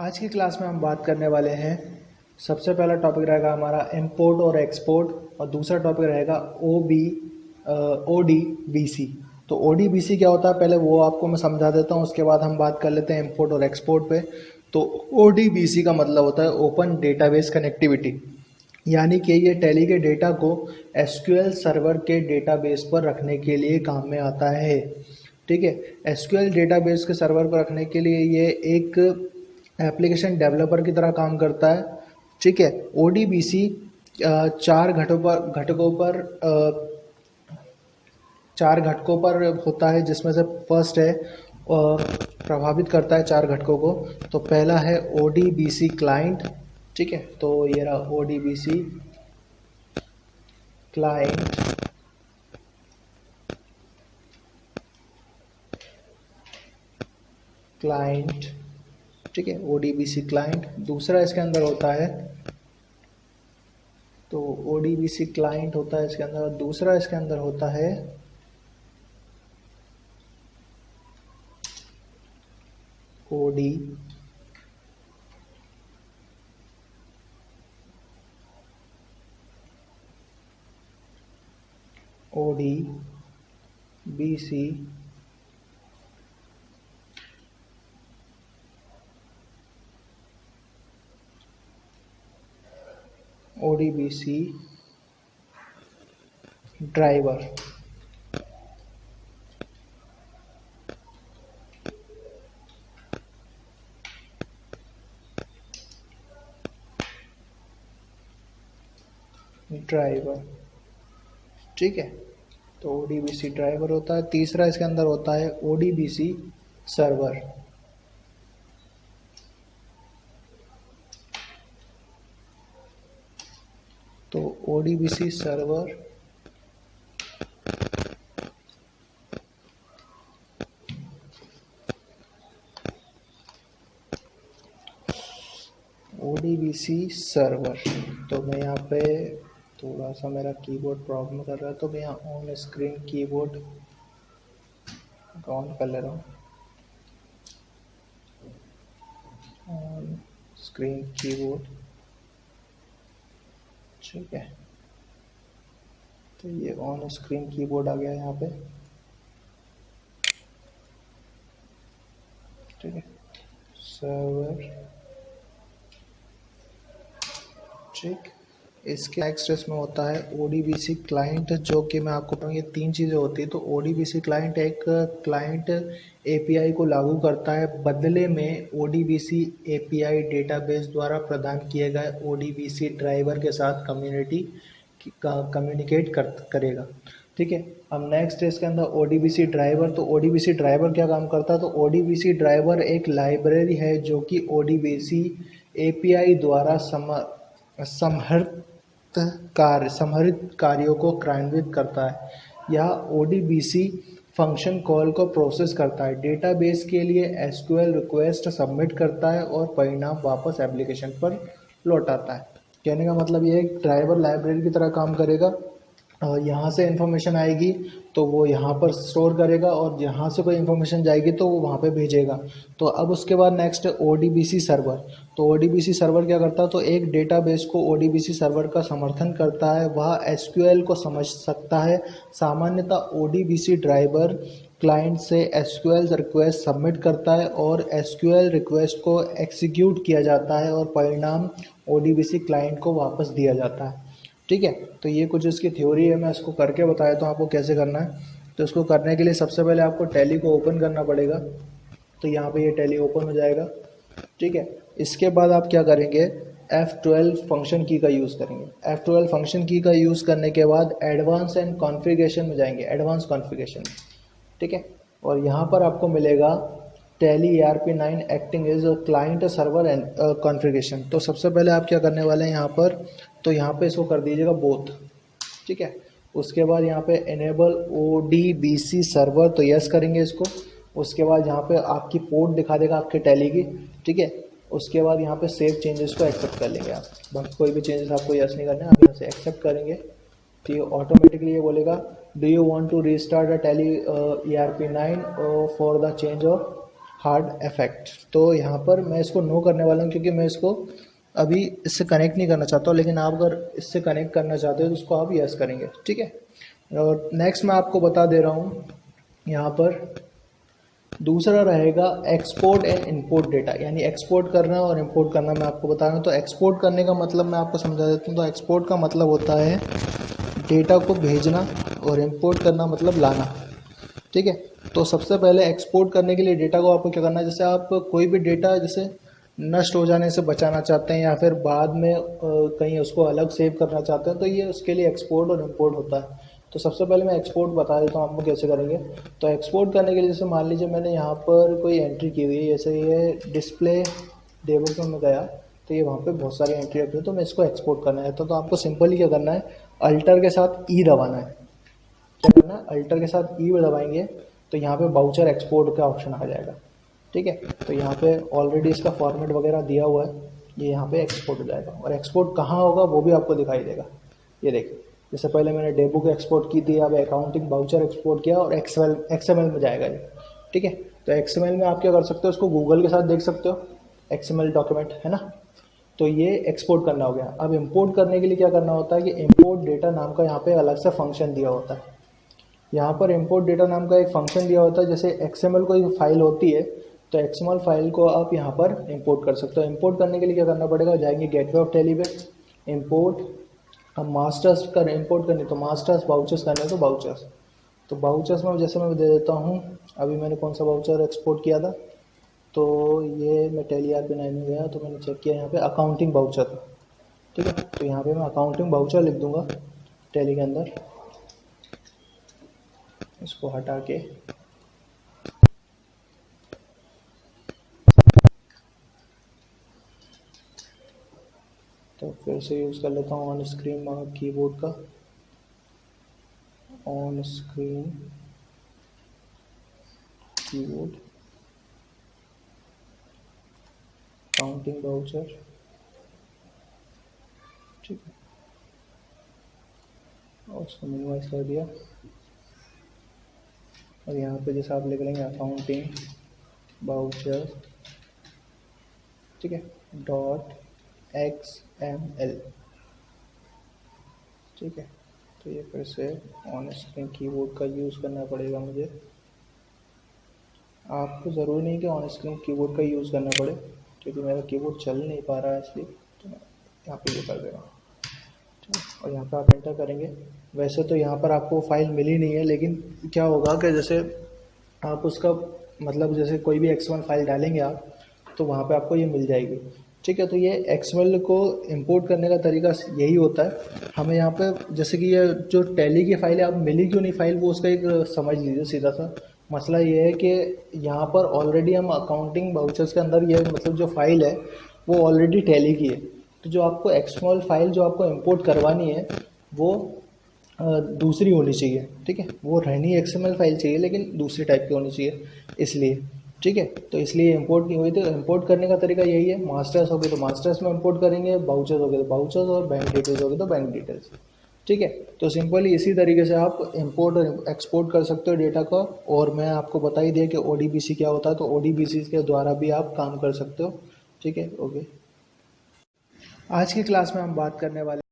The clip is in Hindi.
आज की क्लास में हम बात करने वाले हैं। सबसे पहला टॉपिक रहेगा हमारा इंपोर्ट और एक्सपोर्ट और दूसरा टॉपिक रहेगा ODBC। तो ODBC क्या होता है पहले वो आपको मैं समझा देता हूँ, उसके बाद हम बात कर लेते हैं इंपोर्ट और एक्सपोर्ट पे। तो ODBC का मतलब होता है ओपन डेटाबेस कनेक्टिविटी, यानी कि ये टैली के डेटा को SQL सर्वर के डेटाबेस पर रखने के लिए काम में आता है। ठीक है, SQL डेटाबेस के सर्वर पर रखने के लिए ये एक एप्लीकेशन डेवलपर की तरह काम करता है। ठीक है, ODBC चार घटकों पर होता है, जिसमें से फर्स्ट है प्रभावित करता है चार घटकों को। तो पहला है ODBC क्लाइंट। ठीक है, तो ये रहा ODBC क्लाइंट। ठीक है, ODBC क्लाइंट। दूसरा इसके अंदर होता है, तो ODBC क्लाइंट होता है इसके अंदर। दूसरा इसके अंदर होता है ODBC ड्राइवर। ठीक है, तो ODBC ड्राइवर होता है। तीसरा इसके अंदर होता है ODBC सर्वर। तो ODBC सर्वर तो मैं यहाँ पे थोड़ा सा मेरा कीबोर्ड प्रॉब्लम कर रहा है, तो मैं यहाँ ऑन स्क्रीन कीबोर्ड ऑन कर ले रहा हूँ। ऑन स्क्रीन कीबोर्ड, ठीक है, तो ये ऑन स्क्रीन कीबोर्ड आ गया यहाँ पे। ठीक है, सर्वर। ठीक, इसके नेक्स्ट इसमें होता है ODBC क्लाइंट, जो कि मैं आपको बताऊँ ये तीन चीज़ें होती है। तो ODBC क्लाइंट एक क्लाइंट API को लागू करता है, बदले में ODBC API डेटाबेस द्वारा प्रदान किए गए ODBC ड्राइवर के साथ कम्युनिकेट करेगा। ठीक है, अब नेक्स्ट है इसके अंदर ODBC ड्राइवर। तो ODBC ड्राइवर क्या काम करता है? तो ODBC ड्राइवर एक लाइब्रेरी है जो कि ODBC API द्वारा समहरित कार्यों को क्रियान्वित करता है। यह ODBC फंक्शन कॉल को प्रोसेस करता है, डेटाबेस के लिए SQL रिक्वेस्ट सबमिट करता है और परिणाम वापस एप्लीकेशन पर लौटाता है। कहने का मतलब ये है ड्राइवर लाइब्रेरी की तरह काम करेगा। यहाँ से इन्फॉर्मेशन आएगी तो वो यहाँ पर स्टोर करेगा, और यहाँ से कोई इन्फॉर्मेशन जाएगी तो वो वहाँ पे भेजेगा। तो अब उसके बाद नेक्स्ट है ODBC सर्वर। तो ODBC सर्वर क्या करता है? तो एक डेटाबेस को ODBC सर्वर का समर्थन करता है, वह SQL को समझ सकता है। सामान्यतः ODBC ड्राइवर क्लाइंट से SQL रिक्वेस्ट सबमिट करता है और SQL रिक्वेस्ट को एग्जीक्यूट किया जाता है और परिणाम ODBC क्लाइंट को वापस दिया जाता है। ठीक है, तो ये कुछ इसकी थ्योरी है, मैं इसको करके बताया तो आपको कैसे करना है। तो इसको करने के लिए सबसे पहले आपको टैली को ओपन करना पड़ेगा। तो यहाँ पे ये टैली ओपन हो जाएगा। ठीक है, इसके बाद आप क्या करेंगे? F12 फंक्शन की का यूज़ करेंगे। F12 फंक्शन की का यूज़ करने के बाद एडवांस एंड कॉन्फ़िगरेशन में जाएंगे, एडवांस कॉन्फ़िगरेशन। ठीक है, और यहाँ पर आपको मिलेगा Tally ERP9 acting as client server and configuration. तो सबसे पहले आप क्या करने वाले हैं यहाँ पर? तो यहाँ पे इसको कर दीजिएगा बोथ। ठीक है, उसके बाद यहाँ पे इनेबल ODBC सर्वर, तो यस करेंगे इसको। उसके बाद यहाँ पे आपकी पोर्ट दिखा देगा आपके टैली की। ठीक है, उसके बाद यहाँ पे सेव चेंजेस को एक्सेप्ट कर लेंगे आप। बस कोई भी चेंजेस आपको यस नहीं करना है, आप यहाँ से एक्सेप्ट करेंगे तो ये ऑटोमेटिकली ये बोलेगा do you want to restart a Tally ERP9 for the change of hard effect. तो यहाँ पर मैं इसको नो करने वाला हूँ क्योंकि मैं इसको अभी इससे कनेक्ट नहीं करना चाहता हूँ, लेकिन आप अगर इससे कनेक्ट करना चाहते हो तो उसको आप यस करेंगे, ठीक है। और नेक्स्ट मैं आपको बता दे रहा हूँ यहाँ पर दूसरा रहेगा एक्सपोर्ट एंड इंपोर्ट डेटा, यानी एक्सपोर्ट करना और इंपोर्ट करना मैं आपको बता रहा हूँ। तो एक्सपोर्ट करने का मतलब मैं आपको समझा देता हूँ। तो एक्सपोर्ट का मतलब होता है डेटा को भेजना और इंपोर्ट करना मतलब लाना, ठीक है। तो सबसे पहले एक्सपोर्ट करने के लिए डेटा को आपको क्या करना है, जैसे आप कोई भी डेटा जैसे नष्ट हो जाने से बचाना चाहते हैं या फिर बाद में कहीं उसको अलग सेव करना चाहते हैं, तो ये उसके लिए एक्सपोर्ट और इंपोर्ट होता है। तो सबसे पहले मैं एक्सपोर्ट बता देता हूँ आपको कैसे करेंगे। तो एक्सपोर्ट करने के लिए जैसे मान लीजिए मैंने यहाँ पर कोई एंट्री की हुई है, जैसे ये डिस्प्ले डेबुक में मैं गया तो ये वहाँ पे बहुत सारी एंट्री रखी है, तो मैं इसको एक्सपोर्ट करना है। तो आपको सिंपली क्या करना है, अल्टर के साथ ई दबाना है। क्या करना है, अल्टर के साथ ई दबाएंगे तो यहाँ पे बाउचर एक्सपोर्ट का ऑप्शन आ जाएगा, ठीक है। तो यहाँ पे ऑलरेडी इसका फॉर्मेट वगैरह दिया हुआ है, ये यहाँ पे एक्सपोर्ट हो जाएगा। और एक्सपोर्ट कहाँ होगा वो भी आपको दिखाई देगा। ये देखिए, जैसे पहले मैंने डेबुक एक्सपोर्ट की थी, अब अकाउंटिंग बाउचर एक्सपोर्ट किया और एक्सएमएल में जाएगा ये, ठीक है। तो एक्सएमएल में आप क्या कर सकते हो, उसको गूगल के साथ देख सकते हो, एक्सएमएल डॉक्यूमेंट है ना। तो ये एक्सपोर्ट करना हो गया। अब इंपोर्ट करने के लिए क्या करना होता है कि इंपोर्ट डेटा नाम का यहाँ पे अलग से फंक्शन दिया होता है। यहाँ पर इंपोर्ट डेटा नाम का एक फंक्शन दिया होता है। जैसे एक्सएमएल कोई फाइल होती है तो एक्सएमएल फाइल को आप यहाँ पर इंपोर्ट कर सकते हो। इंपोर्ट करने के लिए क्या करना पड़ेगा, जाएंगे गेटवे ऑफ टैली पे, इंपोर्ट, हम मास्टर्स कर इंपोर्ट करने तो मास्टर्स, बाउचर्स करने तो बाउचर्स। तो बाउचर्स में जैसे मैं दे देता हूँ, अभी मैंने कौन सा बाउचर एक्सपोर्ट किया था, तो ये मैं टैली RP9 में गया तो मैंने चेक किया यहाँ पे अकाउंटिंग बाउचर, ठीक है। तो यहाँ पे मैं अकाउंटिंग बाउचर लिख दूंगा टैली के अंदर, इसको हटा के तो फिर से यूज़ कर लेता हूँ ऑन स्क्रीन कीबोर्ड का, on screen keyboard counting voucher, ठीक है। और उसको मिनिमाइज कर दिया और यहाँ पे जैसे आप लिख लेंगे अकाउंटिंग बाउचर, ठीक है, .xml, ठीक है। तो ये फिर से ऑन स्क्रीन कीबोर्ड का यूज़ करना पड़ेगा मुझे। आपको ज़रूरी नहीं कि ऑन स्क्रीन कीबोर्ड का यूज़ करना पड़े, क्योंकि मेरा कीबोर्ड चल नहीं पा रहा है इसलिए तो मैं यहाँ पे ये कर दे रहा हूँ, ठीक है। और यहाँ पे आप एंटर करेंगे। वैसे तो यहाँ पर आपको फाइल मिली नहीं है, लेकिन क्या होगा कि जैसे आप उसका मतलब जैसे कोई भी एक्सएमएल फाइल डालेंगे आप तो वहाँ पे आपको ये मिल जाएगी, ठीक है। तो ये एक्सएमएल को इंपोर्ट करने का तरीका यही होता है। हमें यहाँ पे जैसे कि ये जो टैली की फाइल है, आप मिली क्यों नहीं फाइल, वो उसका एक समझ लीजिए सीधा सा मसला ये है कि यहाँ पर ऑलरेडी हम अकाउंटिंग बाउचर्स के अंदर ये मतलब जो फाइल है वो ऑलरेडी टैली की है। तो जो आपको एक्सएमएल फाइल जो आपको इंपोर्ट करवानी है वो दूसरी होनी चाहिए, ठीक है। वो रहनी एक्सएमएल फाइल चाहिए लेकिन दूसरी टाइप की होनी चाहिए, इसलिए, ठीक है। तो इसलिए इंपोर्ट नहीं हुई। तो इंपोर्ट करने का तरीका यही है, मास्टर्स हो गए तो मास्टर्स में इंपोर्ट करेंगे, बाउचर्स हो गए तो बाउचर्स, और बैंक डिटेल्स हो गए तो बैंक डिटेल्स, ठीक है। तो सिंपली इसी तरीके से आप इंपोर्ट और एक्सपोर्ट कर सकते हो डेटा का। और मैं आपको बता ही दिया कि ODBC क्या होता है, तो ODBC के द्वारा भी आप काम कर सकते हो, ठीक है। ओके, आज की क्लास में हम बात करने वाले